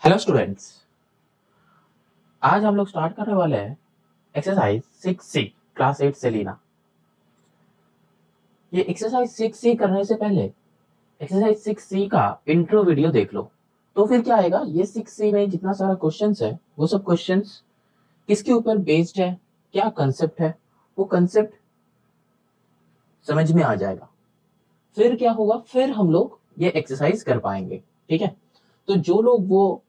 Hello students. आज हम लोग स्टार्ट करने वाले हैं एक्सरसाइज 6C क्लास 8 से लेना। ये एक्सरसाइज 6C करने से पहले एक्सरसाइज 6C का इंट्रो वीडियो देख लो, तो फिर क्या आएगा, ये 6C में जितना सारा क्वेश्चंस है वो सब क्वेश्चंस किसके ऊपर बेस्ड है, क्या कंसेप्ट है, वो कंसेप्ट समझ में आ जाएगा। फिर क्या होगा, फिर हम लोग ये एक्सरसाइज कर पाएंगे। ठीक है, तो जो लोग वो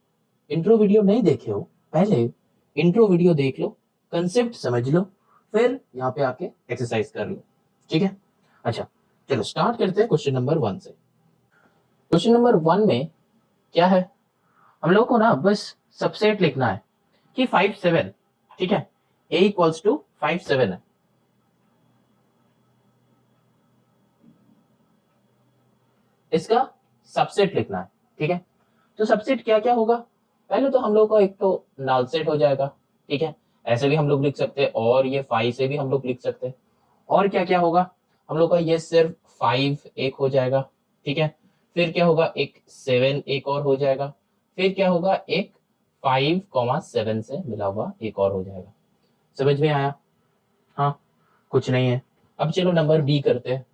इंट्रो वीडियो नहीं देखे हो, पहले इंट्रो वीडियो देख लो, कंसेप्ट समझ लो, फिर यहाँ पे आके एक्सरसाइज कर लो। ठीक है, अच्छा चलो स्टार्ट करते हैं क्वेश्चन नंबर 1 से। क्वेश्चन नंबर 1 में क्या है, हम लोग को ना बस सबसेट लिखना है कि 5 7। ठीक है, a इक्वल्स टू 5 7 है। इसका सबसेट लिखना है। ठीक है, तो सबसेट क्या क्या होगा, पहले तो हम लोग का एक तो नल सेट हो जाएगा। ठीक है, ऐसे भी हम लोग लिख सकते हैं और ये 5 से भी हम लोग लिख सकते हैं। और क्या क्या होगा, हम लोग का ये सिर्फ 5 एक हो जाएगा। ठीक है, फिर क्या होगा, एक 7 एक और हो जाएगा। फिर क्या होगा, एक 5,7 से मिला हुआ एक और हो जाएगा। समझ में आया? हाँ, कुछ नहीं है। अब चलो नंबर बी करते हैं।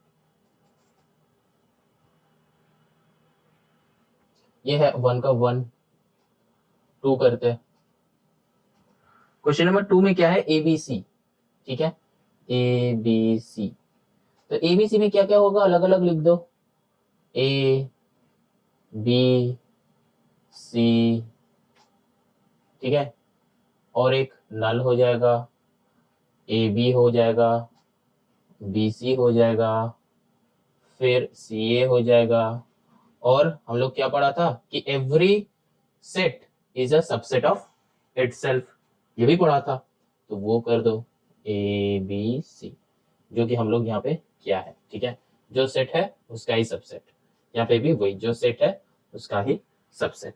ये है 1 का 1, 2 करते हैं। क्वेश्चन नंबर 2 में क्या है, ABC। ठीक है, ABC। तो ABC में क्या क्या होगा, अलग अलग लिख दो, A B C। ठीक है, और एक नल हो जाएगा, AB हो जाएगा, BC हो जाएगा, फिर CA हो जाएगा। और हम लोग क्या पढ़ा था कि every set is a subset of itself, ये भी पढ़ा था। तो वो कर दो ABC, जो कि हम लोग यहाँ पे किया है। ठीक है, जो सेट है उसका ही सबसेट, यहाँ पे भी वही जो सेट है उसका ही सबसेट।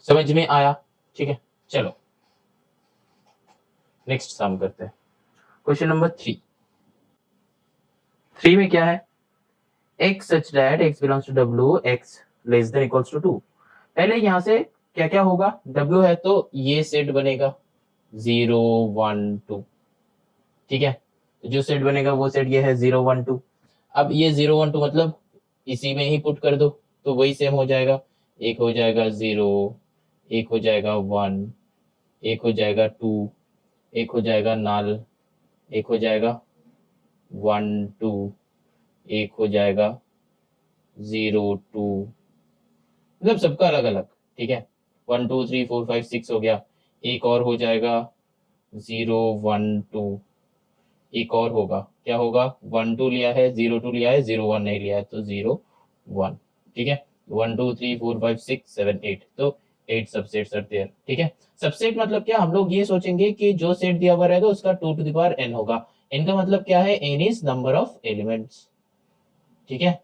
समझ में आया? ठीक है, चलो नेक्स्ट सम करते हैं। Question number 3। 3 में क्या है, x such that x belongs to w, x less than equals to 2। पहले यहां से क्या क्या होगा, w है तो ये सेट बनेगा 0 1 2। ठीक है, तो जो सेट बनेगा वो सेट ये है 0 1 2। अब ये 0 1 2 मतलब इसी में ही पुट कर दो, तो वही सेम हो जाएगा। एक हो जाएगा 0, एक हो जाएगा 1, एक हो जाएगा 2, एक हो जाएगा नल, एक हो जाएगा 1 2, एक हो जाएगा 0 2, मतलब सबका अलग अलग। ठीक है, 1 2 3 4 5 6 हो गया। एक और हो जाएगा 0 1 2, एक और होगा, क्या होगा, 1 2 लिया है, 0 2 लिया है, 0 1 नहीं लिया है, तो 0 1। ठीक है, 1 2 3 4 5 6 7 8, तो 8 सबसेट्स आर देयर। ठीक है, सबसेट मतलब क्या, हम लोग ये सोचेंगे कि जो सेट दिया हुआ रहेगा उसका 2 टू द पावर n होगा। n का मतलब क्या है, n is number of elements. ठीक है,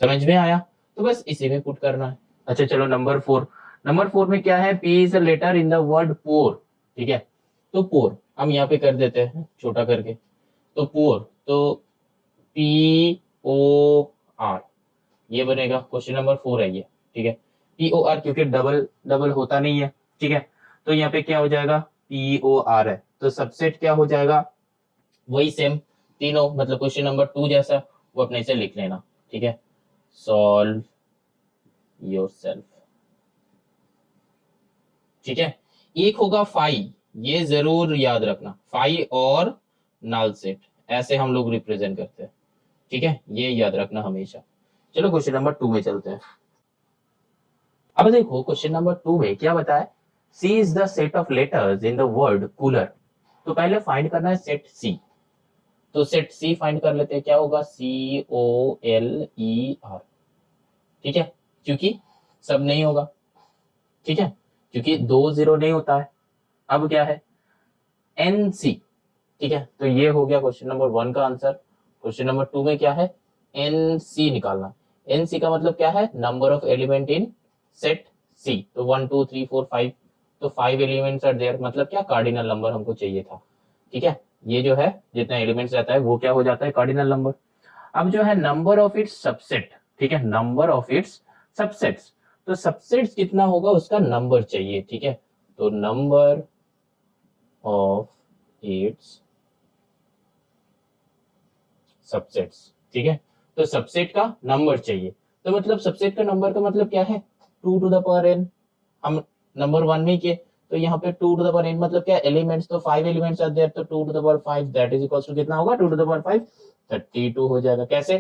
समझ में आया? तो बस इसी में पुट करना है। अच्छा चलो नंबर 4। नंबर 4 में क्या है, P is a letter in the word poor. ठीक है, तो पोर हम यहाँ पे कर देते हैं छोटा करके, तो पोर तो POR ये बनेगा। क्वेश्चन नंबर 4 है ये। ठीक है, POR क्योंकि डबल डबल होता नहीं है। ठीक है, तो यहाँ पे क्या हो जाएगा, POR है, तो सबसेट क्या हो जाएगा, वही सेम तीनों, मतलब क्वेश्चन नंबर 2 जैसा, वो अपने से लिख लेना। ठीक है, सॉल्व योरसेल्फ। ठीक है, एक होगा 5, ये जरूर याद रखना, 5 और नल सेट ऐसे हम लोग रिप्रेजेंट करते हैं। ठीक है, ये याद रखना हमेशा। चलो क्वेश्चन नंबर 2 में चलते हैं। अब देखो क्वेश्चन नंबर 2 में क्या बताया, C is the set of letters in the word cooler. तो पहले फाइंड करना है सेट C, तो सेट C फाइंड कर लेते हैं, क्या होगा, COLER। ठीक है, क्योंकि सब नहीं होगा। ठीक है, क्योंकि 2 0 नहीं होता है। अब क्या है, NC। ठीक है, तो ये हो गया क्वेश्चन नंबर 1 का आंसर। क्वेश्चन नंबर 2 में क्या है, NC निकालना। NC का मतलब क्या है, number of element in set C। तो 1 2 3 4 5, तो 5 एलिमेंट्स आर देयर, मतलब क्या, कार्डिनल नंबर हमको चाहिए था। ठीक है, ये जो है जितना एलिमेंट्स रहता है वो क्या हो जाता है, कार्डिनल नंबर। अब जो है नंबर ऑफ इट्स सबसेट, ठीक है, नंबर ऑफ इट्स सबसेट्स। तो सबसेट्स कितना होगा उसका नंबर चाहिए, ठीक है, तो नंबर ऑफ इट्स सबसेट्स, ठीक है, तो सबसेट का नंबर चाहिए। तो मतलब सबसेट का नंबर का मतलब क्या है, 2 टू द पावर n। हम नंबर 1 में किए, तो यहाँ पे 2 टू द पावर n मतलब क्या, एलिमेंट्स तो 5 एलिमेंट्स आते हैं, तो 2 to the power 5 that is equals to कितना होगा, 2 टू द पावर 5 32 हो जाएगा। कैसे,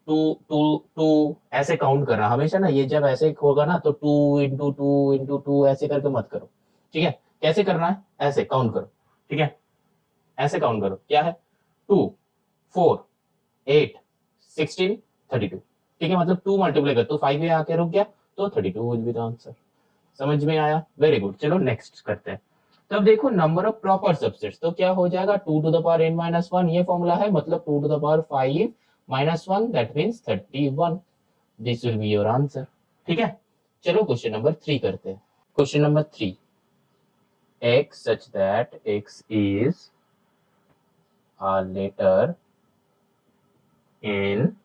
2 2 2 ऐसे काउंट करना हमेशा ना, ये जब ऐसे होगा ना तो 2 इंटू 2 इंटू 2 ऐसे करके मत करो, ठीक है, कैसे करना है, ऐसे काउंट करो, ठीक है, ऐसे काउंट करो, क्या है 2 4 8 16 32, ठीक है, मतलब 2 मल्टीप्लाई कर तो 5 में आके रुक गया, तो 32 विल बी द आंसर। समझ में आया, वेरी गुड। चलो नेक्स्ट करते हैं। तो अब देखो नंबर ऑफ प्रॉपर सबसेट्स, तो क्या हो जाएगा 2 to the power n minus 1, ये फॉर्मूला है, मतलब 2 to the power 5 minus 1 that means 31। This will be your answer, ठीक है। चलो क्वेश्चन नंबर 3 करते हैं। Question number 3, x such that x is a letter in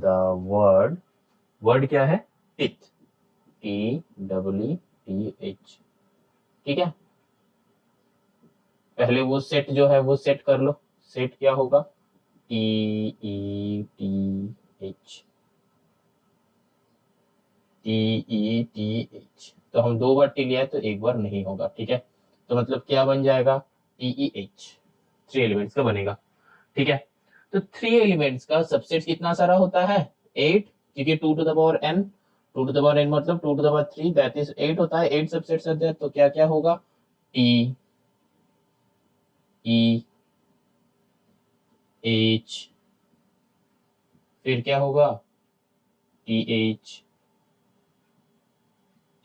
the word क्या है, टीथ, TEETH, ठीक है। पहले वो सेट जो है वो सेट कर लो, सेट क्या होगा, TEETH, TETH। तो हम 2 बार टी लिया है तो 1 बार नहीं होगा, ठीक है, तो मतलब क्या बन जाएगा, TEH, 3 एलिमेंट्स का बनेगा, ठीक है। तो 3 एलिमेंट्स का सबसेट कितना सारा होता है, 8, क्योंकि 2 to the power n, 2 to the power n मतलब 2 to the power 3 that is 8 होता है, 8 सबसेट्स होते हैं, तो क्या क्या होगा, T E H, फिर क्या होगा, TH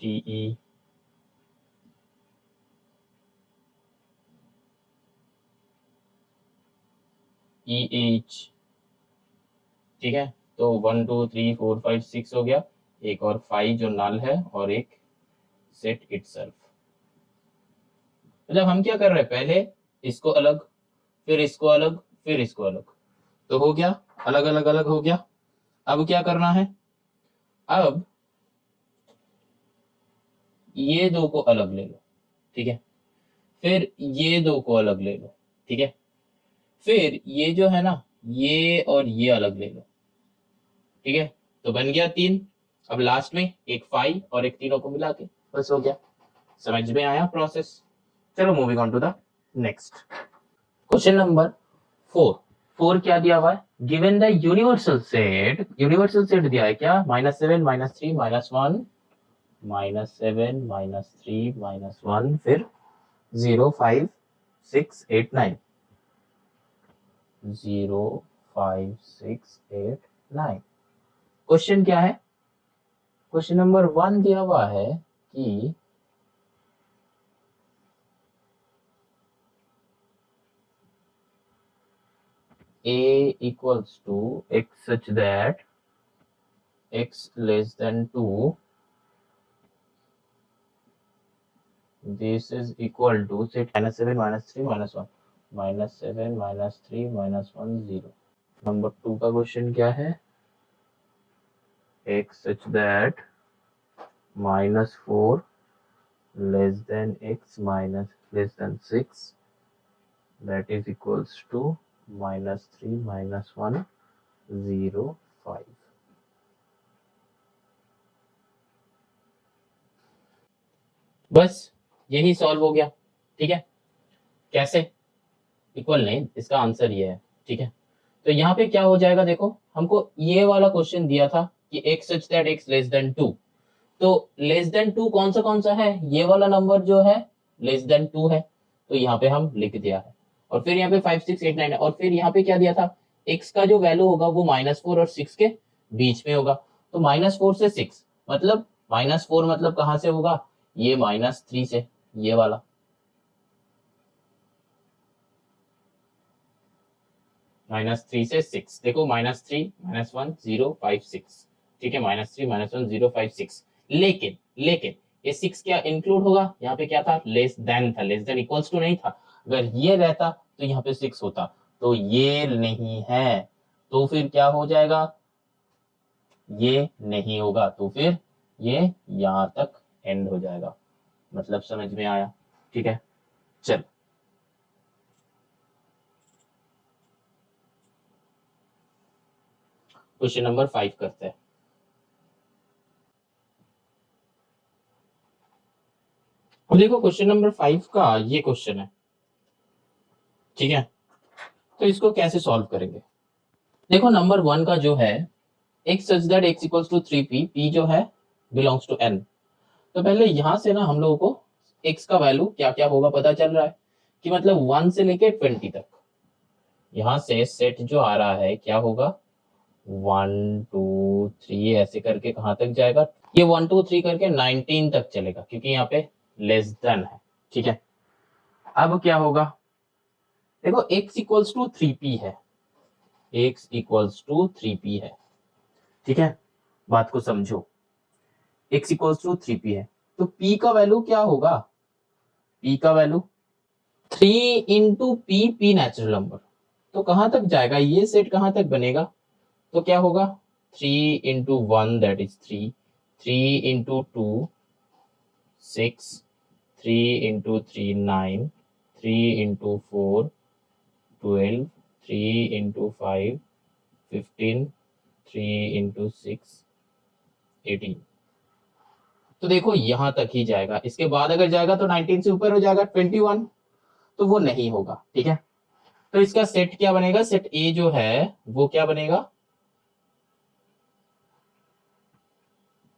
TE, EH, ठीक है। तो 1 2 3 4 5 6 हो गया, एक और 5 जो नल है, और एक सेट इटसेल्फ। मतलब हम क्या कर रहे हैं, पहले इसको अलग, फिर इसको अलग, फिर इसको अलग, तो हो गया अलग अलग अलग हो गया। अब क्या करना है, अब ये 2 को अलग ले लो, ठीक है, फिर ये 2 को अलग ले लो, ठीक है, फिर ये जो है ना ये और ये अलग ले लो, ठीक है, तो बन गया 3। अब लास्ट में एक 5 और एक तीनों को मिला के बस हो गया। समझ में आया प्रोसेस। चलो moving on to the next question number 4। 4 क्या दिया हुआ है, given the universal set, universal set दिया है क्या, -7 -3 -1, -7 -3 -1, फिर 0 5 6 8 9, 0 5 6 8 9। क्वेश्चन क्या है, क्वेश्चन नंबर 1 दिया हुआ है कि a equals to x such that x less than 2, this is equal to set -7 -3 -1, -7 -3 -1 0। Number 2 का क्वेश्चन क्या है, x such that -4 less than x minus less than 6, that is equals to -3 -1 0 5। बस यही solve हो गया, ठीक है। कैसे, इक्वल नहीं, इसका आंसर ये है, ठीक है। तो यहाँ पे क्या हो जाएगा, देखो हमको ये वाला क्वेश्चन दिया था कि x such that x less than 2, तो लेस देन 2 कौन सा है, ये वाला नंबर जो है लेस देन 2 है, तो यहाँ पे हम लिख दिया है। और फिर यहाँ पे 5 6 8 9 है, और फिर यहाँ पे क्या दिया था, x का जो वैल्यू होगा वो -4 और 6 के बीच में होगा, तो -4 से 6 मतलब -4 मतलब कहाँ से होगा, ये -3 से, ये वाला, -3 से 6, देखो -3 -1 0 5 6, ठीक है, -3 -1 0 5 6। लेकिन लेकिन ये 6 क्या इंक्लूड होगा, यहाँ पे क्या था, लेस देन था, लेस देन इक्वल्स टू नहीं था। अगर ये रहता तो यहाँ पे 6 होता, तो ये नहीं है, तो फिर क्या हो जाएगा, ये नहीं होगा, तो फिर ये यहां तक एंड हो जाएगा। मतलब समझ में आया? ठीक है, चल क्वेश्चन नंबर 5 करते हैं। अब देखो क्वेश्चन नंबर 5 का ये क्वेश्चन है, ठीक है। तो इसको कैसे सॉल्व करेंगे? देखो नंबर 1 का जो है, x such that x equals to 3p, p जो है बिलोंग्स टू n। तो पहले यहां से ना हम लोगों को x का वैल्यू क्या क्या होगा पता चल रहा है कि मतलब 1 से लेके 20 तक यहां से सेट जो आ रहा है क्या होगा, 1 2 3 ऐसे करके कहां तक जाएगा, ये 1 2 3 करके 19 तक चलेगा, क्योंकि यहाँ पे लेस देन है, ठीक है। अब क्या होगा, देखो x इक्वल्स टू 3p है, x इक्वल्स टू 3p है, ठीक है। बात को समझो, x इक्वल्स टू 3p है, तो p का वैल्यू क्या होगा, p का value 3 into P natural number, तो कहां तक जाएगा, ये सेट कहां तक बनेगा, तो क्या होगा 3 into 1 that is 3, 3 into 2 6, 3 into 3 9, 3 into 4 12, 3 into 5 15, 3 into 6 18। तो देखो यहां तक ही जाएगा, इसके बाद अगर जाएगा तो 19 से ऊपर हो जाएगा 21, तो वो नहीं होगा, ठीक है। तो इसका सेट क्या बनेगा, सेट ए जो है वो क्या बनेगा,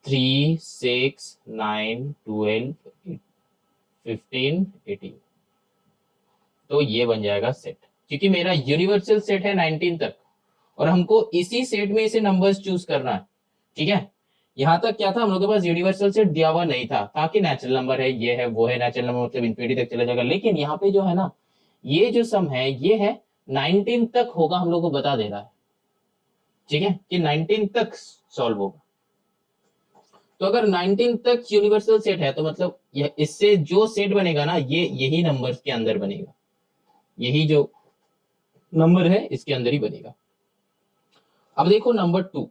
3 6 9 12 15 18। तो ये बन जाएगा सेट, क्योंकि मेरा यूनिवर्सल सेट है 19 तक और हमको इसी सेट में इसे नंबर्स चूज करना है, ठीक है। यहां तक क्या था, हम लोग के पास यूनिवर्सल सेट दिया हुआ नहीं था, ताकि नेचुरल नंबर है, ये है वो है, नेचुरल नंबर मतलब इंफिनिटी तक चला जाएगा, लेकिन यहाँ पे जो है ना, ये जो सम है ये है 19 तक होगा, हम लोग को बता दे रहा है, ठीक है, कि 19 तक सॉल्व होगा। तो अगर 19 तक यूनिवर्सल सेट है तो मतलब इससे जो सेट बनेगा ना, ये यही नंबर्स के अंदर बनेगा, यही जो नंबर है इसके अंदर ही बनेगा। अब देखो नंबर 2,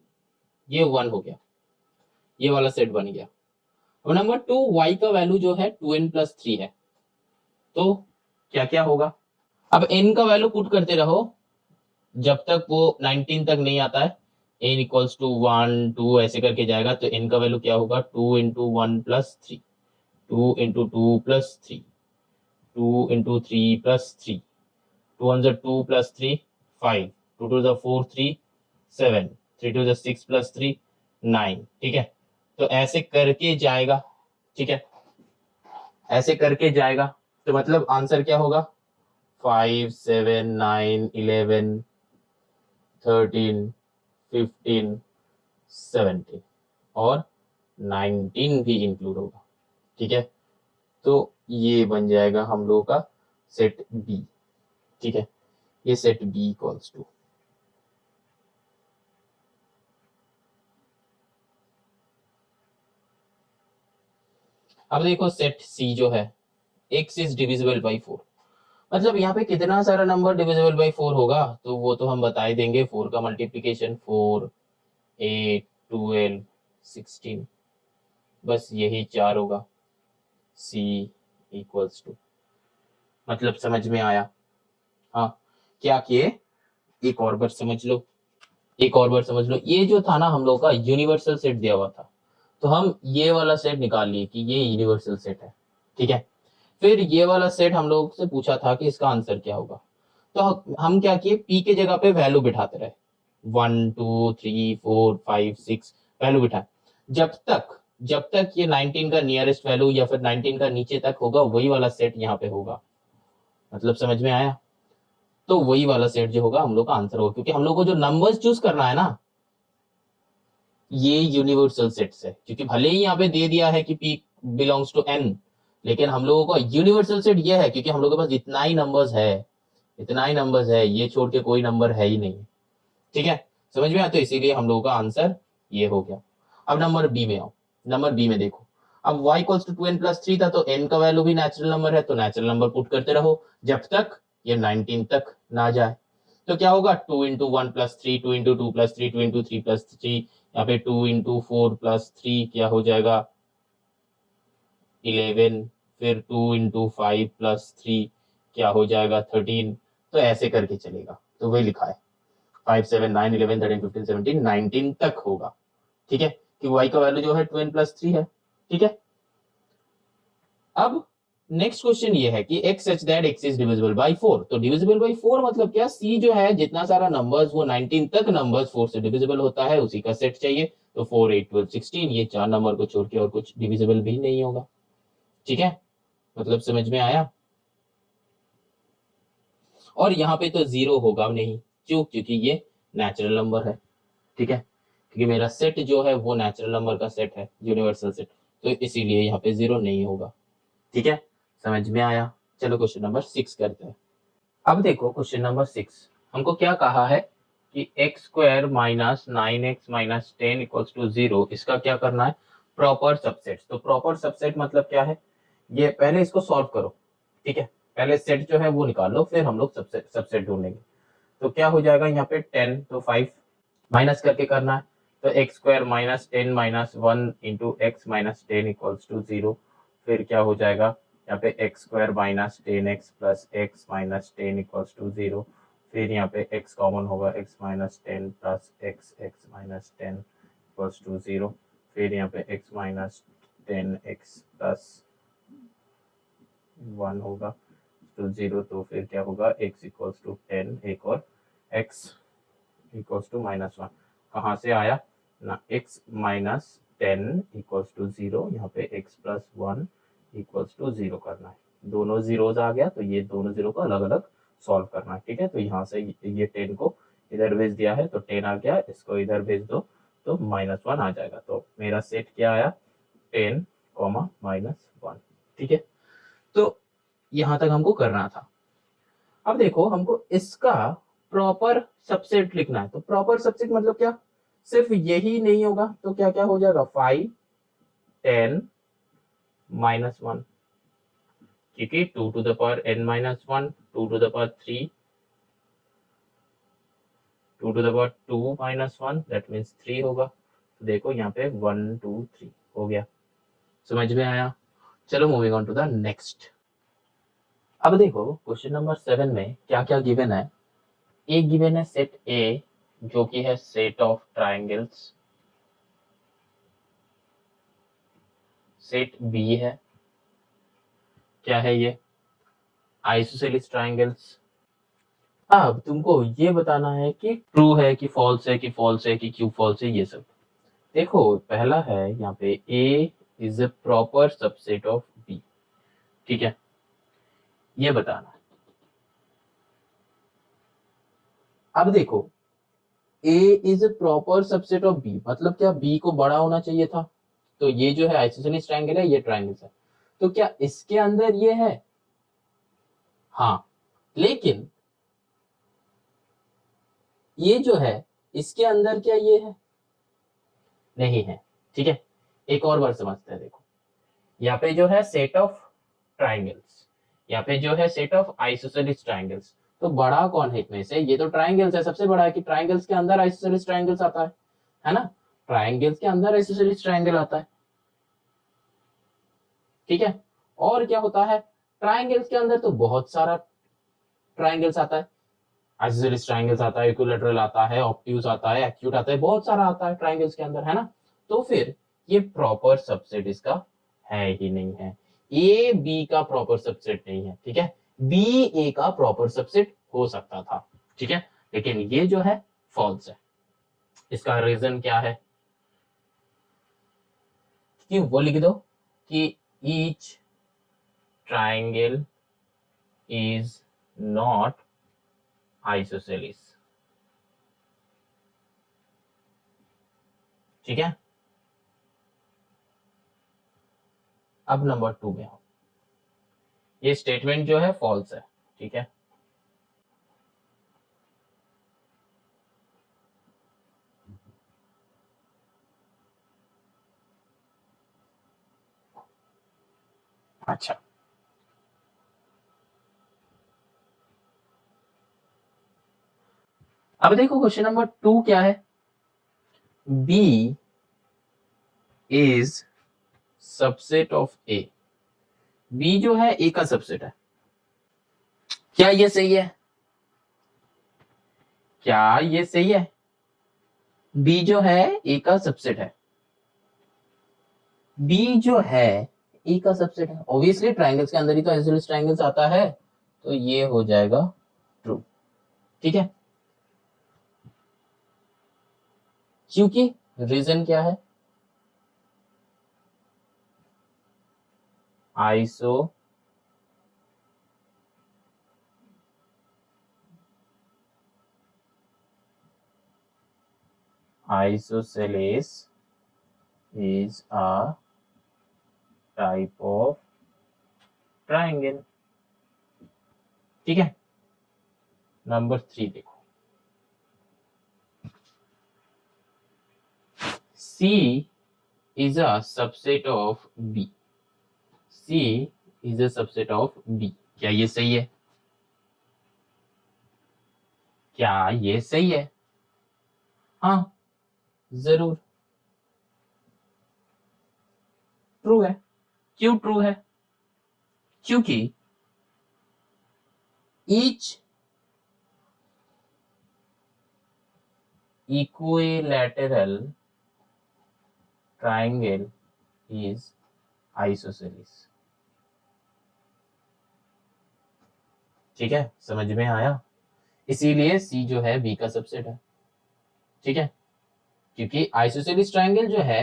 ये 1 हो गया, ये वाला सेट बन गया। अब नंबर 2 y का वैल्यू जो है 2n प्लस 3 है, तो क्या क्या होगा, अब n का वैल्यू पुट करते रहो जब तक वो 19 तक नहीं आता है, n इक्वल्स टू 1 2 ऐसे करके जाएगा, तो n का वैल्यू क्या होगा, 2 into 1 plus 3, 2 into 2 plus 3, 2 into 3 plus 3, 2 1 2 plus 3 5, 2 2 4 3 7, 3 2 6 plus 3 9, ठीक है। तो ऐसे करके जाएगा, ठीक है, ऐसे करके जाएगा, तो मतलब आंसर क्या होगा, 5 7 9 11 13 15 17 और 19 भी इंक्लूड होगा, ठीक है। तो ये बन जाएगा हम लोगों का सेट बी, ठीक है, ये सेट बी इक्वल्स टू, अब देखो सेट सी जो है, x इज डिविजिबल बाई 4, मतलब यहाँ पे कितना सारा नंबर डिविजिबल बाई 4 होगा, तो वो तो हम बता ही देंगे, 4 का मल्टीप्लीकेशन 4 8 12 16, बस यही 4 होगा, c इक्वल्स टू, मतलब समझ में आया? हाँ, क्या किए, एक और बार समझ लो, एक और बार समझ लो, ये जो था ना हम लोग का यूनिवर्सल सेट दिया हुआ था, तो हम ये वाला सेट निकाल लिए कि ये यूनिवर्सल सेट है, ठीक है। फिर ये वाला सेट हम लोग से पूछा था कि इसका आंसर क्या होगा, तो हम क्या किए, पी के जगह पे वैल्यू बिठाते रहे, 1 2 3 4 5 6 वैल्यू बिठाए, जब तक ये 19 का नियरेस्ट वैल्यू या फिर 19 का नीचे तक होगा, वही वाला सेट यहाँ पे होगा, मतलब समझ में आया? तो वही वाला सेट जो होगा हम लोग का आंसर होगा, क्योंकि हम लोग को जो नंबर्स चूज करना है ना, ये यूनिवर्सल सेट्स है, क्योंकि भले ही यहाँ पे दे दिया है कि p बिलोंग्स टू n, लेकिन हम लोगों का यूनिवर्सल सेट ये है क्योंकि हम लोगों के पास इतना ही नंबर्स है, इतना ही नंबर्स है, ये छोड़ के कोई नंबर है ही नहीं, ठीक है, समझ में आया? तो इसीलिए हम लोगों का आंसर ये हो गया। अब नंबर बी में आओ, नंबर बी में देखो, अब y equals to 2n plus 3 था, तो n का वैल्यू भी नेचुरल नंबर है, तो नेचुरल नंबर पुट करते रहो जब तक ये 19 तक ना जाए, तो क्या होगा 2 × 1 + 3, 2 × 2 + 3, 2 × 3 + 3, यहाँ पे 2 × 4 + 3 क्या हो जाएगा 11, फिर 2 × 5 + 3 क्या हो जाएगा 13। तो ऐसे करके चलेगा, तो वही लिखा है 5, 7, 9, 11, 13, 15, 17, 19 तक होगा। ठीक है, कि y का वैल्यू जो है 12 + 3 है। ठीक है, अब नेक्स्ट क्वेश्चन ये है कि x such that x is divisible by 4। तो divisible by 4 मतलब क्या, c जो है जितना सारा नंबर्स वो 19 तक नंबर्स 4 से डिविजिबल होता है उसी का सेट चाहिए। तो 4, 8, 12, 16 ये चार नंबर को छोड़ के और कुछ डिविजिबल भी नहीं होगा। ठीक है, मतलब समझ में आया। और यहाँ पे तो जीरो होगा नहीं, क्यों, क्योंकि ये नेचुरल नंबर है। ठीक है, क्योंकि मेरा सेट जो है वो नेचुरल नंबर का सेट है, यूनिवर्सल सेट, तो इसीलिए यहाँ पे जीरो नहीं होगा। ठीक है, समझ में आया। चलो क्वेश्चन नंबर 6 करते हैं। अब देखो क्वेश्चन नंबर 6 हमको क्या कहा है कि x² - 9x - 10 = 0, इसका क्या करना है, प्रॉपर सबसेट। तो प्रॉपर सबसेट मतलब क्या है, ये पहले इसको सॉल्व करो। ठीक है, पहले सेट जो है वो निकाल लो, फिर हम लोग सबसेट सबसेट ढूंढेंगे। तो क्या हो जाएगा यहाँ पे 10, तो 5 माइनस करके करना है। तो x² - 10 - 1 × x - 10 = 0। फिर क्या हो जाएगा यहाँ पे x² - 10x + x - 10 = 0। फिर यहाँ पे x कॉमन होगा, x - 10 + x - 10 = 0। फिर यहाँ पे x - 10x + 1 होगा तो 0। तो फिर क्या होगा x = 10, एक और x = -1 कहाँ से आया ना, x - 10 = 0, यहाँ पे x + 1 = 0 करना है। दोनों जीरोज आ गया, तो ये दोनों जीरो को अलग अलग सॉल्व करना है। ठीक है, तो यहाँ से ये 10 को इधर भेज दिया है तो 10 आ गया, इसको इधर भेज दो तो -1 आ जाएगा। तो मेरा सेट क्या आया 10, -1। ठीक है, तो यहाँ तक हमको करना था। अब देखो हमको इसका प्रॉपर सबसेट लिखना है। तो प्रॉपर सबसेट मतलब क्या, सिर्फ यही नहीं होगा तो क्या क्या हो जाएगा 5, 10, -1, क्योंकि 2n - 1, 2 3, 2 -1 दैट मीन्स 3 होगा। तो देखो यहाँ पे 1, 2, 3 हो गया। समझ में आया। चलो moving on to the next. अब देखो क्वेश्चन नंबर 7 में क्या क्या गिवन है। एक गिवन है सेट ए जो कि है set of triangles, set B है, क्या है ये, आइसोसेलेस ट्राइंगल्स। अब तुमको ये बताना है कि ट्रू है कि फॉल्स है, कि फॉल्स है कि क्यों फॉल्स है, ये सब। देखो पहला है यहाँ पे A is a proper subset of B. ठीक है, ये बताना है। अब देखो A is a proper subset of B मतलब क्या, बी को बड़ा होना चाहिए था। तो ये जो है आइसोसेलेस ट्राइंगल है, ये ट्राइंगल है, तो क्या इसके अंदर ये है, हाँ, लेकिन ये जो है इसके अंदर क्या ये है, नहीं है। ठीक है, एक और बार समझते हैं। देखो यहाँ पे जो है सेट ऑफ ट्राइंगल्स, यहाँ पे जो है सेट ऑफ आइसोसेलेस ट्राइंगल्स, तो बड़ा कौन है इनमें से, ये तो ट्राइंगल्स है, सबसे बड़ा है कि ट्राइंगल्स के अंदर आइसोसेलेस ट्राइंगल्स आता है ना, ट्राइंगल्स के अंदर आइसोसेलेस ट्राइंगल आता है। ठीक है, और क्या होता है, ट्राइंगल्स के अंदर तो बहुत सारा ट्राइंगल्स आता है, आइसोसेलेस ट्राइंगल्स आता है, इक्विलैटरल आता है, ऑब्ट्यूज आता है, एक्यूट आता है, बहुत सारा आता है ट्राइंगल्स के अंदर, है ना। तो फिर ये प्रॉपर सबसेट इसका है ही नहीं है, ए बी का प्रॉपर सबसेट नहीं है। ठीक है, बी ए का प्रॉपर सबसेट हो सकता था। ठीक है, लेकिन ये जो है फॉल्स है। इसका रीजन क्या है, कि वो लिख दो कि each triangle is not isosceles. ठीक है, अब नंबर 2 में हो, ये स्टेटमेंट जो है फॉल्स है। ठीक है, अच्छा, अब देखो क्वेश्चन नंबर 2 क्या है, B is subset of A। B जो है A का सबसेट है, क्या ये सही है? क्या ये सही है? B जो है A का सबसेट है, B जो है A का सबसेट है। ऑब्वियसली ट्राइंगल्स के अंदर ही तो आइसोसेलेस ट्राइंगल्स आता है, तो ये हो जाएगा ट्रू। ठीक है, क्योंकि रीजन क्या है, iso isosceles is a type of triangle. ठीक है, नंबर 3 देखो, C is a subset of B। C is a subset of B। क्या ये सही है? क्या ये सही है? हाँ, जरूर ट्रू है। क्यों ट्रू है? क्योंकि each equilateral triangle is isosceles। ठीक है, समझ में आया? इसीलिए C जो है B का सबसेट है। ठीक है, क्योंकि आइसोसेलेस ट्राइंगल जो है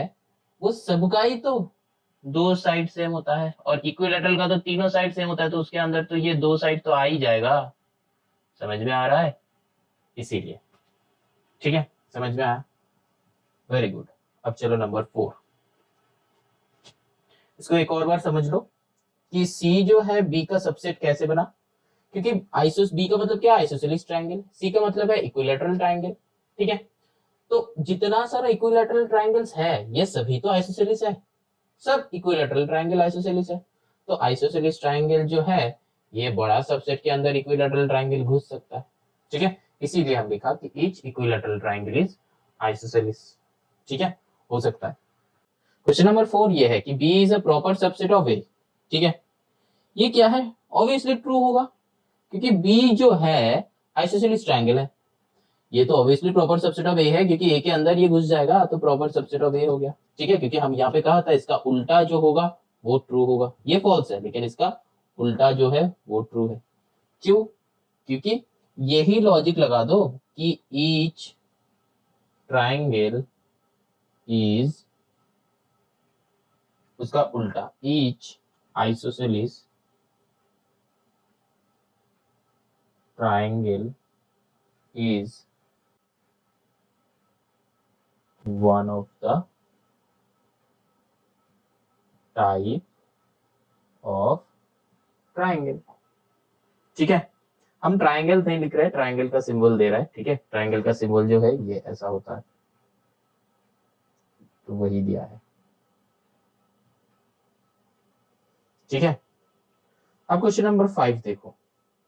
वो सबका ही तो दो साइड सेम होता है, और इक्विलैटरल का तो तीनों साइड सेम होता है, तो उसके अंदर तो ये दो साइड तो आ ही जाएगा। समझ में आ रहा है? इसीलिए। ठीक है, समझ में आया? Very good. अब चलो नंबर 4, इसको एक और बार समझ लो कि C जो है B का सबसेट कैसे बना। क्योंकि आइसोस B का मतलब क्या, आइसोसेलेस ट्राइंगल, C का मतलब है इक्विलैटरल ट्राइंगल। ठीक है, तो जितना सारा इक्विलैटरल ट्राइंगल्स है ये सभी तो आइसोसेलेस है, सब इक्विलैटरल ट्राइंगल आइसोसेलेस है। तो आइसोसेलेस ट्राइंगल जो है ये बड़ा सबसेट के अंदर इक्विलैटरल ट्राइंगल घुस सकता है। ठीक है, इसीलिए हम लिखा कि each equilateral triangle is isosceles. ठीक है, हो सकता है। क्वेश्चन नंबर 4 ये है कि B is a proper subset of A। ठीक है, ये क्या है? ऑब्वियसली ट्रू होगा, क्योंकि B जो है आइसोसेलेस ट्राइंगल है। ये तो obviously proper subset of A है, क्योंकि A के अंदर ये घुस जाएगा, तो प्रॉपर सबसेट ऑफ A हो गया। ठीक है, क्योंकि हम यहाँ पे कहा था इसका उल्टा जो होगा वो ट्रू होगा। ये फॉल्स है, लेकिन इसका उल्टा जो है वो ट्रू है। क्यों? क्योंकि यही लॉजिक लगा दो कि ईच ट्राइंगल इज, उसका उल्टा, each isosceles triangle is one of the type of triangle। ठीक है, हम ट्राइंगल नहीं लिख रहे हैं, ट्राइंगल का सिंबल दे रहा है। ठीक है, ट्राइंगल का सिंबल जो है ये ऐसा होता है, तो वही दिया है। ठीक है, अब क्वेश्चन नंबर 5 देखो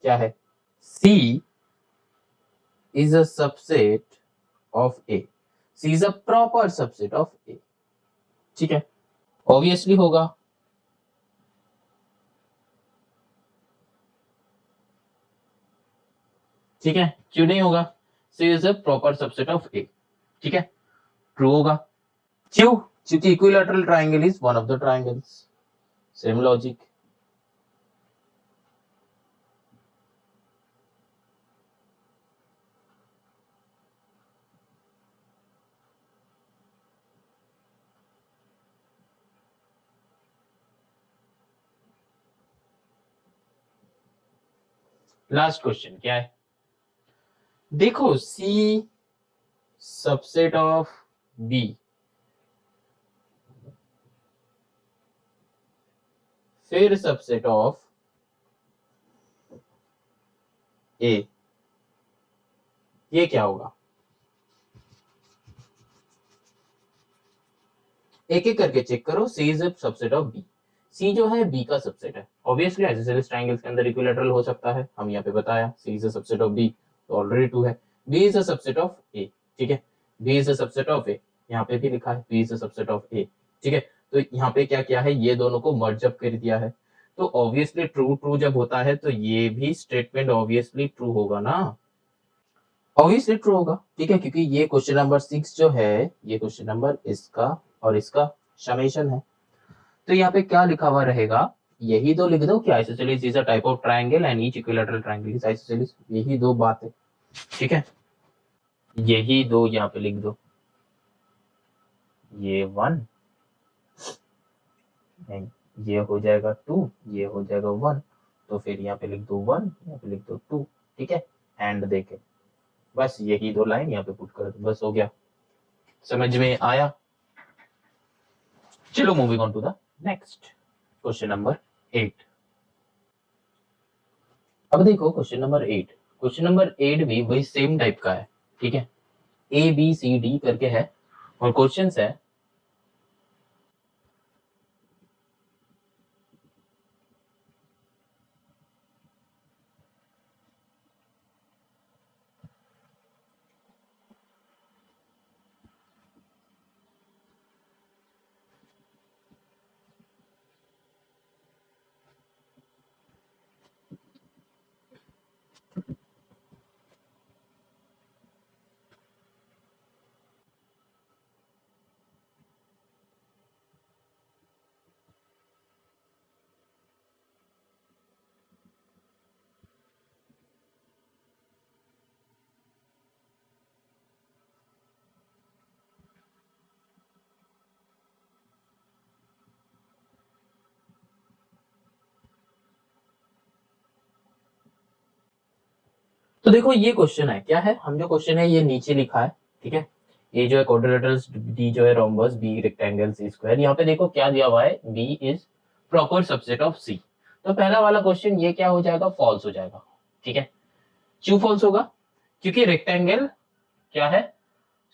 क्या है, C is a subset of A। C is a proper subset of A। ठीक है, ऑब्वियसली होगा। ठीक है, क्यों नहीं होगा? C is a proper subset of A। ठीक है, ट्रू होगा। क्यों? क्योंकि equilateral triangle is one of the triangles. Same logic. Last question क्या है, देखो C सबसेट ऑफ B फिर सबसेट ऑफ A, ये क्या होगा? एक एक करके चेक करो। C is a subset of B। C जो है B का सबसेट है, ऑब्वियसली आइसोसेलेस ट्रायंगल्स के अंदर इक्विलैटरल हो सकता है, हम यहाँ पे बताया। C is a subset of B, तो ऑलरेडी 2 है। B is a subset of A, ठीक है, B is a subset of A, यहाँ पे भी लिखा है B is a subset of A, ठीक है। तो यहाँ पे क्या किया है, ये दोनों को मर्ज अप कर दिया है, तो ऑब्वियसली ट्रू ट्रू जब होता है तो ये भी स्टेटमेंट ऑब्वियसली ट्रू होगा ना, ऑब्वियसली ट्रू होगा, ठीक है, क्योंकि ये क्वेश्चन नंबर 6 जो है, ये क्वेश्चन नंबर इसका और इसका समेशन है। तो यहाँ पे क्या लिखा हुआ रहेगा, यही दो लिख दो कि isosceles is a type of triangle and each equilateral triangle is isosceles, यही दो बात है, ठीक है, यही दो यहाँ पे लिख दो, ये 1, ये हो जाएगा 2, ये हो जाएगा 1, तो फिर यहाँ पे लिख दो 1, यहाँ पे लिख दो 2, ठीक है, एंड देके बस यही दो लाइन यहाँ पे पुट कर दो, बस हो गया, समझ में आया। चलो moving on to the next question number 8। अब देखो क्वेश्चन नंबर 8, क्वेश्चन नंबर 8 भी वही सेम टाइप का है, ठीक है, ए बी सी डी करके है और क्वेश्चन है तो देखो ये क्वेश्चन है, क्या है, हम जो क्वेश्चन है ये नीचे लिखा है, ठीक है, ए जो है क्वाड्रिलेटरल्स, डी जो है rhombus, B rectangle, C square, यहाँ पे देखो क्या दिया हुआ है, B is proper subset of C, तो पहला वाला क्वेश्चन ये क्या हो जाएगा, फॉल्स हो जाएगा, ठीक है, क्यों फॉल्स होगा, क्योंकि रेक्टेंगल क्या है,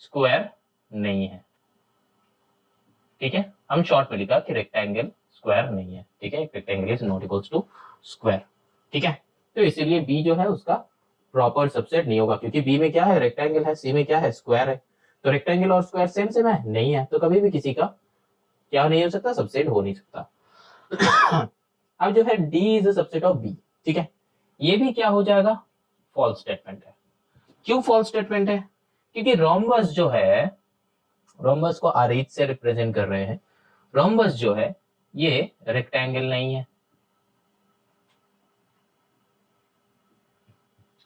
स्क्वायर नहीं है, ठीक है, हम शॉर्ट में लिखा कि रेक्टेंगल स्क्वायर नहीं है, ठीक है, rectangle is not equals to square, ठीक है, तो इसीलिए बी जो है उसका प्रॉपर सबसेट नहीं होगा, क्योंकि बी में क्या है, रेक्टेंगल है, सी में क्या है, स्क्वायर है, तो रेक्टेंगल और स्क्वायर सेम सेम है, नहीं है, तो कभी भी किसी का क्या नहीं हो सकता, सबसेट हो नहीं सकता। अब जो है D is subset of B, ठीक है, ये भी क्या हो जाएगा, फॉल्स स्टेटमेंट है, क्यों फॉल्स स्टेटमेंट है, क्योंकि रोम्बस जो है, रोम्बस को आरेख से रिप्रेजेंट कर रहे हैं, रोम्बस जो है ये रेक्टेंगल नहीं है,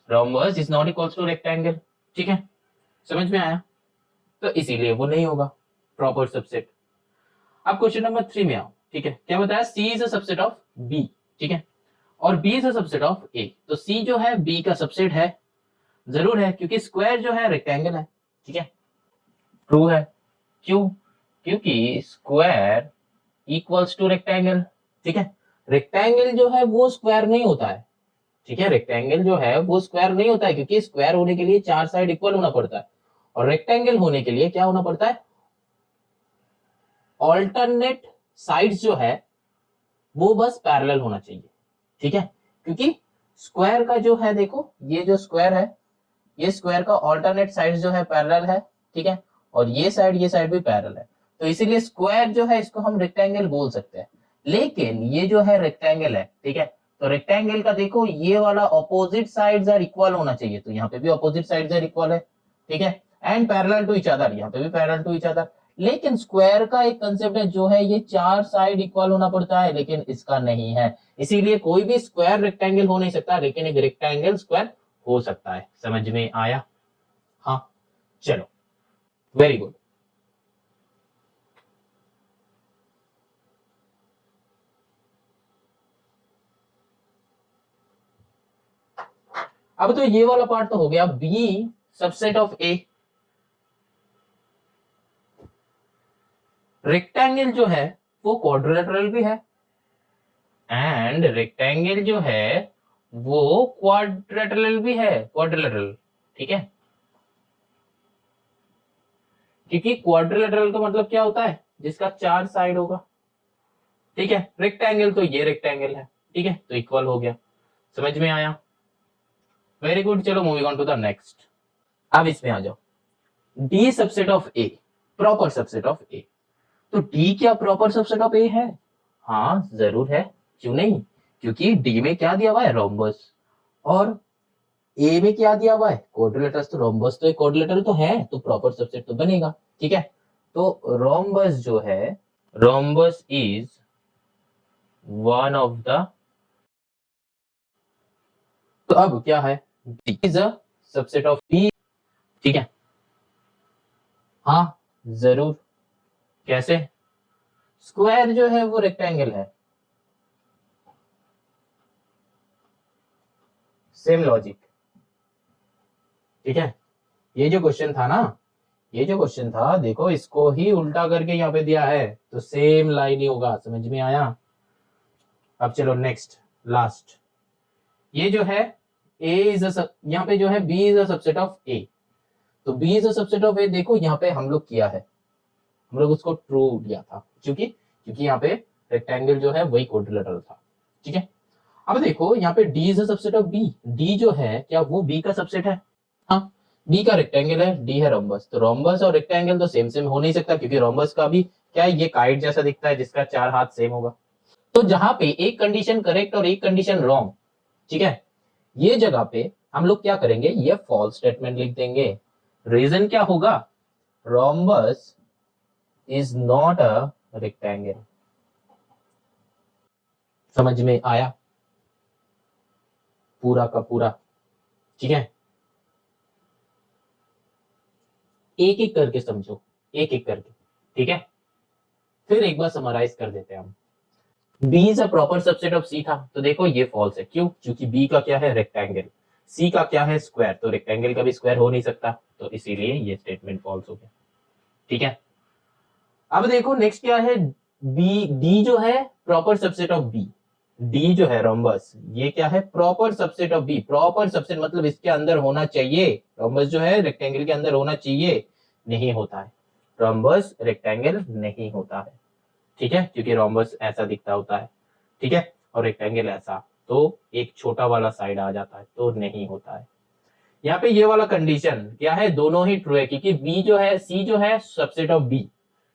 rhombus is not equals to rectangle, ठीक है, समझ में आया, तो इसीलिए वो नहीं होगा प्रॉपर सबसेट। अब क्वेश्चन नंबर 3 में आओ, ठीक है, क्या बताया, C is a subset of B, ठीक है, और B is a subset of A, तो सी जो है बी का सबसेट है, जरूर है, क्योंकि स्क्वायर जो है रेक्टेंगल है, ठीक है, ट्रू है, क्यों, क्योंकि स्क्वायर इक्वल्स टू रेक्टेंगल, ठीक है, रेक्टेंगल जो है वो स्क्वायर नहीं होता है, ठीक है, रेक्टेंगल जो है वो स्क्वायर नहीं होता है, क्योंकि स्क्वायर होने के लिए चार साइड इक्वल होना पड़ता है, और रेक्टेंगल होने के लिए क्या होना पड़ता है, ऑल्टरनेट साइड्स जो है वो बस पैरेलल होना चाहिए, ठीक है, क्योंकि स्क्वायर का जो है, देखो ये जो स्क्वायर है, ये स्क्वायर का ऑल्टरनेट साइड जो है पैरेलल है, ठीक है, और ये साइड भी पैरेलल है, तो इसीलिए स्क्वायर जो है इसको हम रेक्टेंगल बोल सकते हैं, लेकिन ये जो है रेक्टेंगल है, ठीक है, तो रेक्टेंगल का देखो ये वाला ऑपोजिट साइड्स आर इक्वल होना चाहिए, तो यहाँ पे भी ऑपोजिट साइड्स आर इक्वल है, ठीक है, and parallel to each other, यहाँ पे भी पैरेलल टू ईच अदर, लेकिन स्क्वायर का एक कंसेप्ट है जो है ये चार साइड इक्वल होना पड़ता है, लेकिन इसका नहीं है, इसीलिए कोई भी स्क्वायर रेक्टेंगल हो नहीं सकता, लेकिन एक रेक्टेंगल स्क्वायर हो सकता है, समझ में आया, हाँ, चलो, वेरी गुड। अब तो ये वाला पार्ट तो हो गया, B subset of A, rectangle जो है वो क्वाड्रिलेटरल भी है, एंड रेक्टेंगल जो है वो क्वाड्रिलेटरल भी है, क्वाड्रिलेटरल, ठीक है, क्योंकि क्वाड्रिलेटरल का मतलब क्या होता है, जिसका चार साइड होगा, ठीक है, रेक्टेंगल तो ये रेक्टेंगल है, ठीक है, तो इक्वल हो गया, समझ में आया, वेरी गुड, चलो moving on to the next. अब इसमें आ जाओ, D subset of A, proper subset of A. तो डी क्या प्रॉपर सबसेट ऑफ ए है? हाँ जरूर है, क्यों नहीं, क्योंकि डी में क्या दिया हुआ है, रोम्बस, और ए में क्या दिया हुआ है, क्वाड्रिलेटरल। तो रोम्बस तो एक क्वाड्रिलेटरल तो है, तो प्रॉपर सबसेट तो बनेगा। ठीक है, तो रोम्बस जो है, rhombus is one of the, तो अब क्या है, D is a subset of B. ठीक है, हाँ जरूर, कैसे, स्क्वायर जो है वो रेक्टेंगल है, सेम लॉजिक। ठीक है, ये जो क्वेश्चन था ना, ये जो क्वेश्चन था देखो, इसको ही उल्टा करके यहाँ पे दिया है, तो सेम लाइन ही होगा, समझ में आया। अब चलो नेक्स्ट, लास्ट, ये जो है a इज यहाँ पे जो है b is a subset of a। तो b is a subset of a, देखो यहाँ पे हम लोग किया है, हम लोग उसको ट्रू लिया था, क्योंकि यहाँ पे रेक्टेंगल जो है वही क्वाड्रिलेटरल था। ठीक है, अब देखो यहाँ पे d is a subset of b, d जो है क्या वो b का सबसेट है? हाँ, b का रेक्टेंगल है, d है रोम्बस, तो रोम्बस और रेक्टेंगल तो सेम सेम हो नहीं सकता, क्योंकि रोम्बस का भी क्या है, ये काइट जैसा दिखता है जिसका चार हाथ सेम होगा। तो जहां पे एक कंडीशन करेक्ट और एक कंडीशन रॉन्ग, ठीक है, ये जगह पे हम लोग क्या करेंगे, ये फॉल्स स्टेटमेंट लिख देंगे। रीजन क्या होगा, rhombus is not a rectangle. समझ में आया पूरा का पूरा? ठीक है, एक एक करके समझो, एक एक करके। ठीक है, फिर एक बार समराइज कर देते हैं हम। B is a proper subset of C था, तो देखो ये फॉल्स है, क्यों, क्योंकि B का क्या है, रेक्टेंगल, C का क्या है, स्क्वायर, तो रेक्टेंगल का भी स्क्वायर हो नहीं सकता, तो इसीलिए ये स्टेटमेंट फॉल्स हो गया। ठीक है, अब देखो नेक्स्ट क्या है, बी, डी जो है proper subset of B, D जो है रोम्बस, ये क्या है, proper subset of B. Proper subset मतलब इसके अंदर होना चाहिए, रोम्बस जो है रेक्टेंगल के अंदर होना चाहिए, नहीं होता है, रोम्बस रेक्टेंगल नहीं होता है। ठीक है, क्योंकि रोम्बस ऐसा दिखता होता है, ठीक है, और रेक्टेंगल ऐसा, तो एक छोटा वाला साइड आ जाता है, तो नहीं होता है। यहाँ पे ये वाला कंडीशन क्या है, दोनों ही ट्रू है, क्योंकि बी जो है, सी जो है सबसेट ऑफ बी।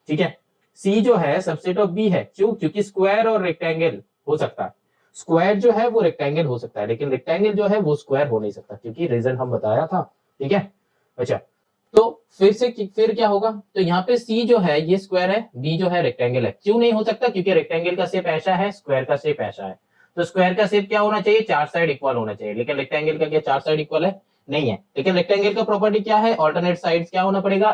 ठीक है, सी जो है सबसेट ऑफ बी है, क्यों, क्योंकि स्क्वायर और रेक्टेंगल हो सकता है, स्क्वायर जो है वो रेक्टेंगल हो सकता है, लेकिन रेक्टेंगल जो है वो स्क्वायर हो नहीं सकता, क्योंकि रीजन हम बताया था। ठीक है, अच्छा, तो फिर क्या होगा, तो यहाँ पे सी जो है ये स्क्वायर है, बी जो है रेक्टेंगल है, क्यों नहीं हो सकता, क्योंकि रेक्टेंगल का शेप ऐसा है, स्क्वायर का शेप ऐसा है, तो स्क्वायर का शेप क्या होना चाहिए, चार साइड इक्वल होना चाहिए, लेकिन रेक्टेंगल का क्या चार साइड इक्वल है, नहीं है। लेकिन रेक्टेंगल का प्रॉपर्टी क्या है, ऑल्टरनेट साइड्स क्या होना पड़ेगा,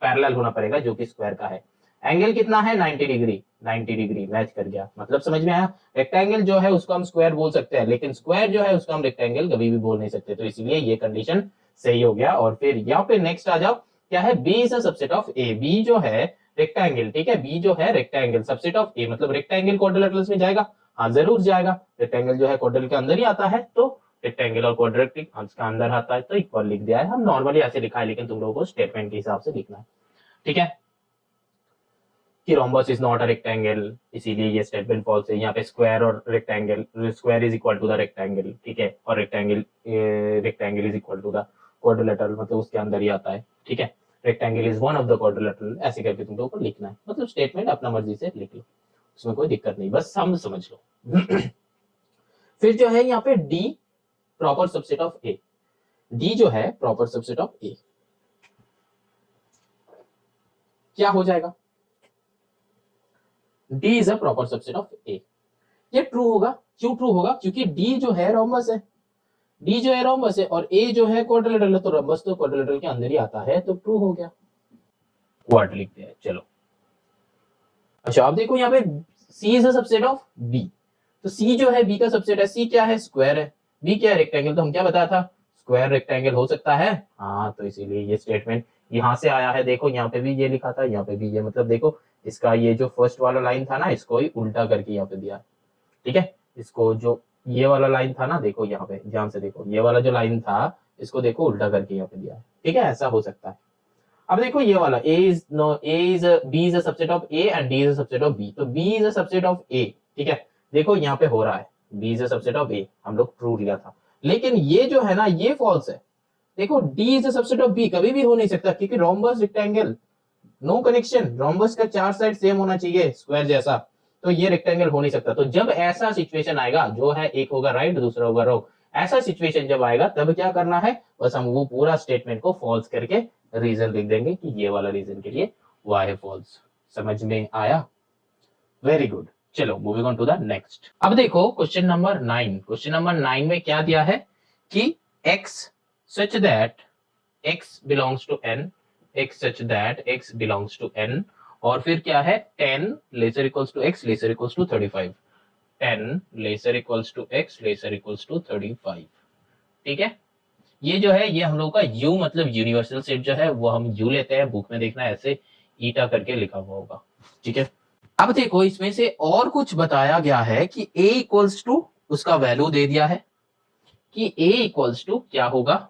पैरेलल होना पड़ेगा, जो कि स्क्वायर का है। एंगल कितना है, 90 डिग्री, 90 डिग्री मैच कर गया, मतलब समझ में आया। रेक्टेंगल जो है उसको हम स्क्वायर बोल सकते हैं, लेकिन स्क्वायर जो है उसको हम रेक्टेंगल कभी भी बोल नहीं सकते, तो इसलिए ये कंडीशन सही हो गया। और फिर यहाँ पे नेक्स्ट आ जाओ, क्या है, B is a subset of A, B जो है रेक्टेंगल, ठीक है, बी जो है रेक्टेंगल सबसेट ऑफ ए, मतलब रेक्टेंगल क्वाड्रिलेटरल्स में जाएगा, हाँ जरूर जाएगा, रेक्टेंगल जो है क्वाड्रिल के अंदर ही आता है, तो रेक्टेंगल और क्वाड्रेटिक का अंदर आता है, तो इक्वल लिख दिया है, हम नॉर्मली ऐसे लिखा है, लेकिन तुम लोगों को स्टेटमेंट के हिसाब से लिखना है। ठीक है, कि rhombus is not a rectangle, इसीलिए ये स्टेटमेंट फॉल्स है। यहाँ पे स्क्वायर और rectangle, square is equal to the rectangle, ठीक है, और rectangle is equal to the quadrilateral, मतलब उसके अंदर ही आता है। ठीक है, rectangle is one of the quadrilateral, ऐसे करके तुम लोगों को लिखना है, मतलब स्टेटमेंट अपना मर्जी से लिख लो, उसमें कोई दिक्कत नहीं, बस हम समझ लो। फिर जो है यहाँ पे D proper subset of A, D जो है प्रॉपर सबसेट ऑफ ए, क्या हो जाएगा, D is a proper subset of A। ये ट्रू होगा, क्यों ट्रू होगा, क्योंकि D जो है रोम्बस है, D जो है रोम्बस है, और A जो है क्वाड्रिलेटरल है, तो रोम्बस तो क्वाड्रिलेटरल के अंदर ही आता है, तो ट्रू हो गया, क्वाड लिखते हैं। चलो अच्छा, आप देखो यहाँ पे C is a subset of B, तो C जो है B का सबसेट है, C क्या है, स्क्वायर है, B क्या है, रेक्टेंगल, तो हम क्या बताया था, स्क्वायर रेक्टेंगल हो सकता है, हाँ, तो इसीलिए ये स्टेटमेंट यहाँ से आया है। देखो यहाँ पे भी ये लिखा था, यहाँ पे भी ये, मतलब देखो इसका ये जो फर्स्ट वाला लाइन था ना, इसको ही उल्टा करके यहाँ पे दिया। ठीक है, इसको जो ये वाला लाइन था ना, देखो यहाँ पे ध्यान से देखो, ये वाला जो लाइन था इसको देखो उल्टा करके यहाँ पे दिया है। ठीक है, ऐसा हो सकता है। अब देखो ये वाला B is a subset of A and D is a subset of B, तो B is a subset of A। ठीक है, देखो यहाँ पे हो रहा है B is a subset of A, हम लोग ट्रू लिया था, लेकिन ये जो है ना ये फॉल्स है, देखो D is a subset of B कभी भी हो नहीं सकता, क्योंकि rhombus rectangle no connection, rhombus का चार साइड सेम होना चाहिए स्क्वायर जैसा, तो ये रेक्टेंगल हो नहीं सकता। तो जब ऐसा सिचुएशन आएगा, जो है एक होगा राइट दूसरा होगा रॉन्ग, ऐसा सिचुएशन जब आएगा तब क्या करना है, बस हम वो पूरा स्टेटमेंट को फॉल्स करके रीजन लिख देंगे कि ये वाला रीजन के लिए वाई है फॉल्स। समझ में आया? Very good. चलो moving on to the next. अब देखो क्वेश्चन नंबर 9। क्वेश्चन नंबर 9 में क्या दिया है कि x such that x belongs to n, x such that x belongs to n, और फिर क्या है 10 lesser equals to x lesser equals to 35, 10 lesser equals to x lesser equals to 35। ठीक है, ये जो है ये हम लोग का u मतलब यूनिवर्सल सेट जो है वो हम u लेते हैं, बुक में देखना ऐसे ईटा करके लिखा हुआ होगा। ठीक है, अब देखो इसमें से और कुछ बताया गया है कि a इक्वल्स टू उसका वैल्यू दे दिया है कि a इक्वल्स टू क्या होगा,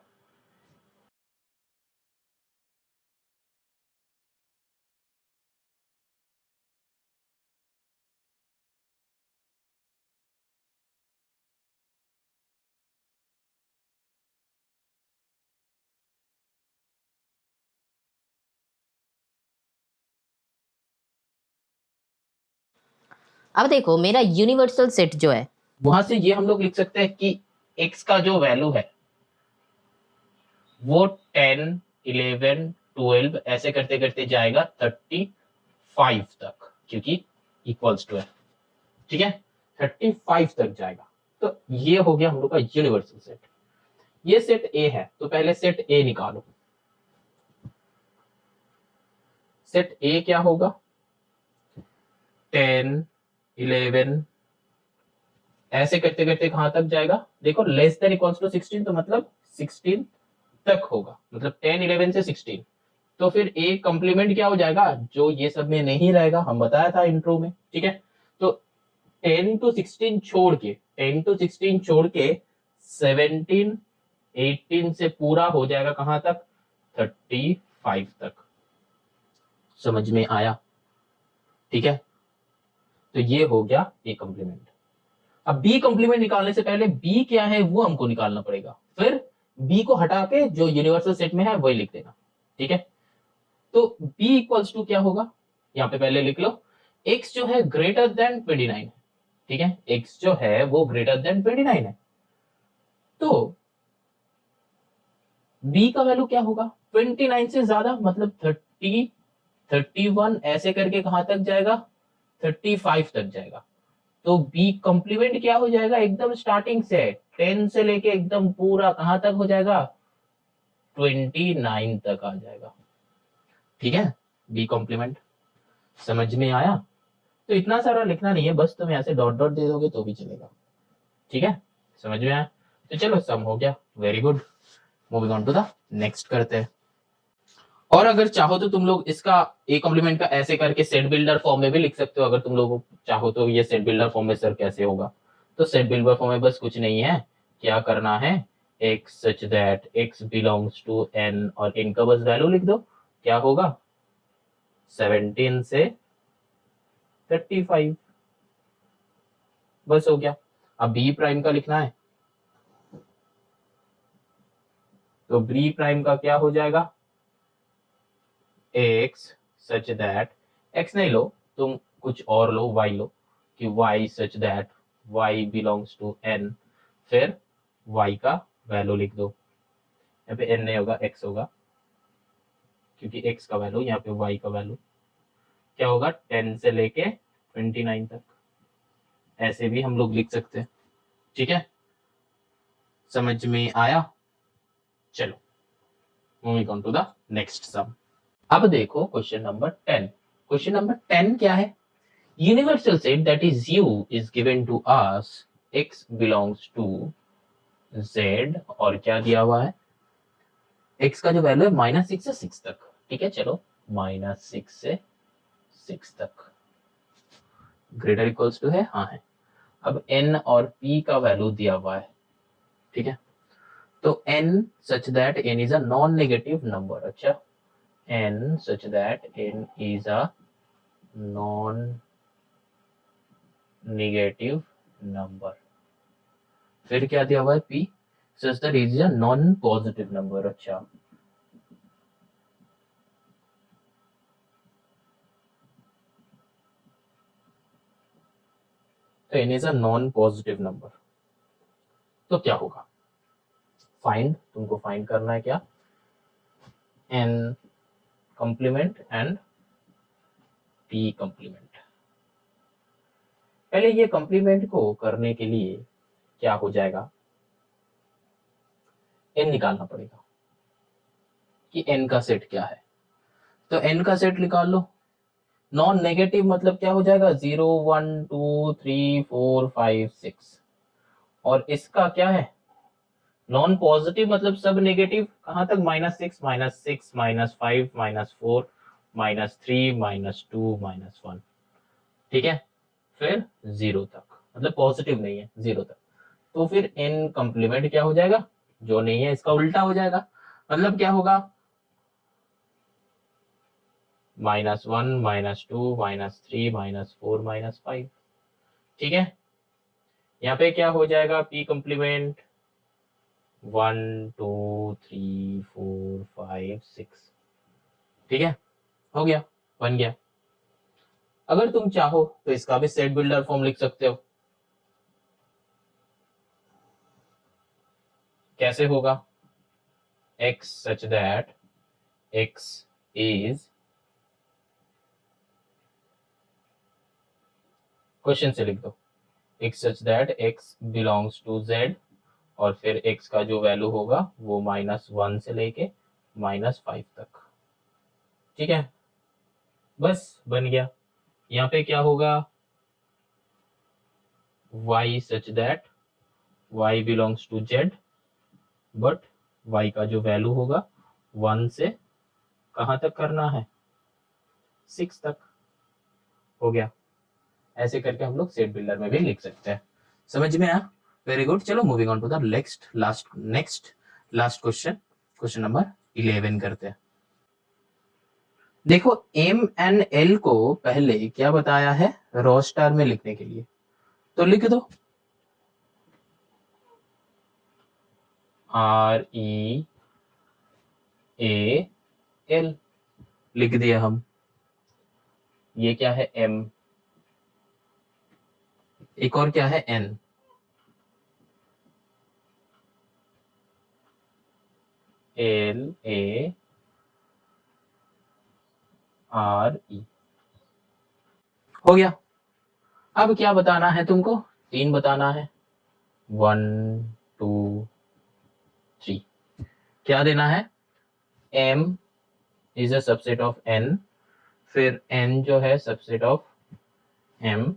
अब देखो मेरा यूनिवर्सल सेट जो है वहां से ये हम लोग लिख सकते हैं कि x का जो वैल्यू है वो 10 11 12 ऐसे करते करते जाएगा 35 तक, क्योंकि इक्वल्स टू है। ठीक है, 35 तक जाएगा। तो ये हो गया हम लोग का यूनिवर्सल सेट। ये सेट ए है, तो पहले सेट ए निकालो। सेट ए क्या होगा, 10 11 ऐसे करते करते कहां तक जाएगा, देखो लेस देन इक्वल्स टू 16, तो मतलब 16 तक होगा, मतलब 10 11 से 16। तो फिर ए कंप्लीमेंट क्या हो जाएगा, जो ये सब में नहीं रहेगा, हम बताया था इंट्रो में। ठीक है, तो 10 टू 16 छोड़ के 10 टू 16 छोड़ के 17 18 से पूरा हो जाएगा कहां तक, 35 तक। समझ में आया? ठीक है, तो ये हो गया ए कंप्लीमेंट। अब बी कंप्लीमेंट निकालने से पहले बी क्या है वो हमको निकालना पड़ेगा, फिर बी को हटा के जो यूनिवर्सल सेट में है वही लिख देना। ठीक है, तो बी इक्वल्स टू क्या होगा, यहां पे पहले लिख लो, x जो है ग्रेटर देन 29 है। ठीक है, x जो है वो ग्रेटर देन 29 है, तो b का वैल्यू क्या होगा, 29 से ज्यादा, मतलब 30 31 ऐसे करके कहां तक जाएगा, 35 तक जाएगा। तो बी कॉम्प्लीमेंट क्या हो जाएगा, एकदम स्टार्टिंग से 10 से लेके एकदम पूरा कहां तक हो जाएगा, 29 तक आ जाएगा। ठीक है, बी कॉम्प्लीमेंट। समझ में आया? तो इतना सारा लिखना नहीं है, बस तुम ऐसे डॉट डॉट दे दोगे तो भी चलेगा। ठीक है, समझ में आया? तो चलो सम हो गया, very good. Moving on to the next करते हैं। और अगर चाहो तो तुम लोग इसका ए कॉम्प्लीमेंट का ऐसे करके सेट बिल्डर फॉर्म में भी लिख सकते हो, अगर तुम लोग चाहो तो। ये सेट बिल्डर फॉर्म में सर कैसे होगा, तो सेट बिल्डर फॉर्म में बस कुछ नहीं है, क्या करना है, x such that x belongs to n, और n का बस वैल्यू लिख दो, क्या होगा 17 से 35, बस हो गया। अब बी प्राइम का लिखना है, तो बी प्राइम का क्या हो जाएगा, x सच दैट, x नहीं लो तुम, कुछ और लो, y लो, कि y such that y belongs to n, फिर y का वैल्यू लिख दो, यहाँ पे n नहीं होगा x होगा, क्योंकि x का वैल्यू, यहाँ पे y का वैल्यू क्या होगा 10 से लेके 29 तक, ऐसे भी हम लोग लिख सकते हैं। ठीक है, समझ में आया? चलो moving on to the next sum. अब देखो क्वेश्चन नंबर 10। क्वेश्चन नंबर 10 क्या है, universal set that is u is given to us, x belongs to z, और क्या दिया हुआ है, x का जो वैल्यू है -6 से 6 तक। ठीक है, चलो -6 से 6 तक, ग्रेटर इक्वल्स टू है, हाँ है। अब n और p का वैल्यू दिया हुआ है। ठीक है, तो n such that n is a non negative number. अच्छा, n such that n is a non negative number. फिर क्या दिया हुआ है, p, such that it is a non positive number. अच्छा, तो n is a non positive number. तो क्या होगा? फाइंड, तुमको फाइंड करना है क्या? n complement and p complement. पहले ये कंप्लीमेंट को करने के लिए क्या हो जाएगा, n निकालना पड़ेगा कि n का सेट क्या है. तो n का सेट निकाल लो. नॉन नेगेटिव मतलब क्या हो जाएगा, 0 1 2 3 4 5 6. और इसका क्या है, नॉन पॉजिटिव मतलब सब नेगेटिव. कहां तक, -6 -6 -5 -4 -3 -2 -1. ठीक है, फिर 0 तक, मतलब पॉजिटिव नहीं है, 0 तक. तो फिर n कंप्लीमेंट क्या हो जाएगा, जो नहीं है इसका उल्टा हो जाएगा. मतलब क्या होगा, -1 -2 -3 -4 -5. ठीक है, यहाँ पे क्या हो जाएगा, p कंप्लीमेंट 1 2 3 4 5 6. ठीक है, हो गया, बन गया. अगर तुम चाहो तो इसका भी सेट बिल्डर फॉर्म लिख सकते हो. कैसे होगा, x such that x is, question से लिख दो, x such that x belongs to z, और फिर x का जो वैल्यू होगा वो -1 से लेके -5 तक. ठीक है, बस बन गया. यहाँ पे क्या होगा, y such that y belongs to z, but y का जो वैल्यू होगा 1 से कहाँ तक करना है, 6 तक. हो गया. ऐसे करके हम लोग सेट बिल्डर में भी लिख सकते हैं. समझ में आया? Very good. चलो moving on to the next last question number 11 करते हैं. देखो m एंड l को पहले क्या बताया है, रॉ स्टार में लिखने के लिए. तो लिख दो REAL, लिख दिया हम. ये क्या है, m, एक और क्या है, n. LARE. हो गया. अब क्या बताना है तुमको, 3 बताना है, 1 2 3. क्या देना है, m is a subset of n, फिर n जो है सबसेट ऑफ m,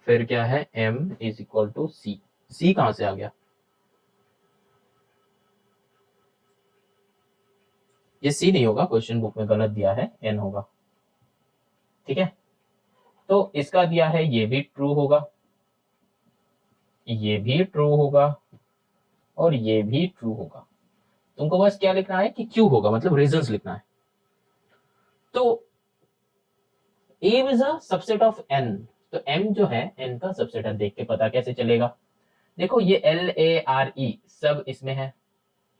फिर क्या है, m is equal to c. c कहां से आ गया, ये c नहीं होगा, क्वेश्चन बुक में गलत दिया है, n होगा. ठीक है, तो इसका दिया है, ये भी ट्रू होगा, ये भी ट्रू होगा, और ये भी ट्रू होगा. तुमको बस क्या लिखना है कि क्यों होगा, मतलब रीजंस लिखना है. तो m is a subset of n, तो m जो है n का सबसेट है. देख के पता कैसे चलेगा, देखो ये LARE सब इसमें है.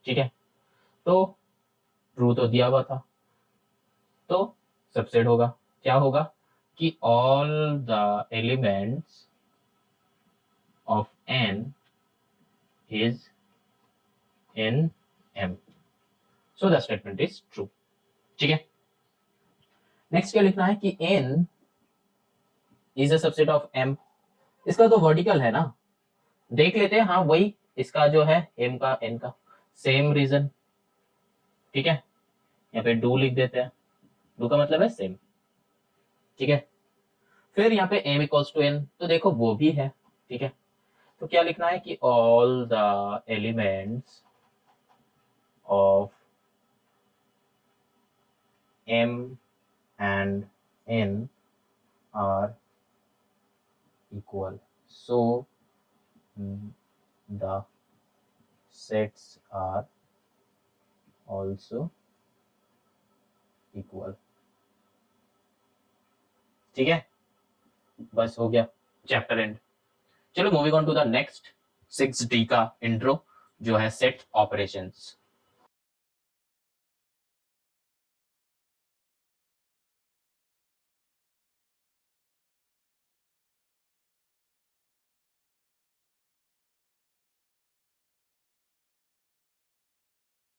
ठीक है, तो ट्रू तो दिया हुआ था, तो सबसेट होगा. क्या होगा कि all the elements of n is in m, so the statement is true. ठीक है, नेक्स्ट क्या लिखना है कि n is a subset of m. इसका तो वर्टिकल है ना, देख लेते हैं. हाँ वही, इसका जो है m का n का सेम रीजन. ठीक है, यहाँ पे डू लिख देते हैं, डू का मतलब है सेम. ठीक है, फिर यहाँ पे m इक्वल्स टू n, तो देखो वो भी है. ठीक है, तो क्या लिखना है कि all the elements of m and n are equal, so the sets are also equal. ठीक है, बस हो गया, चैप्टर एंड. चलो moving on to the next 6D का इंट्रो. जो है सेट ऑपरेशंस।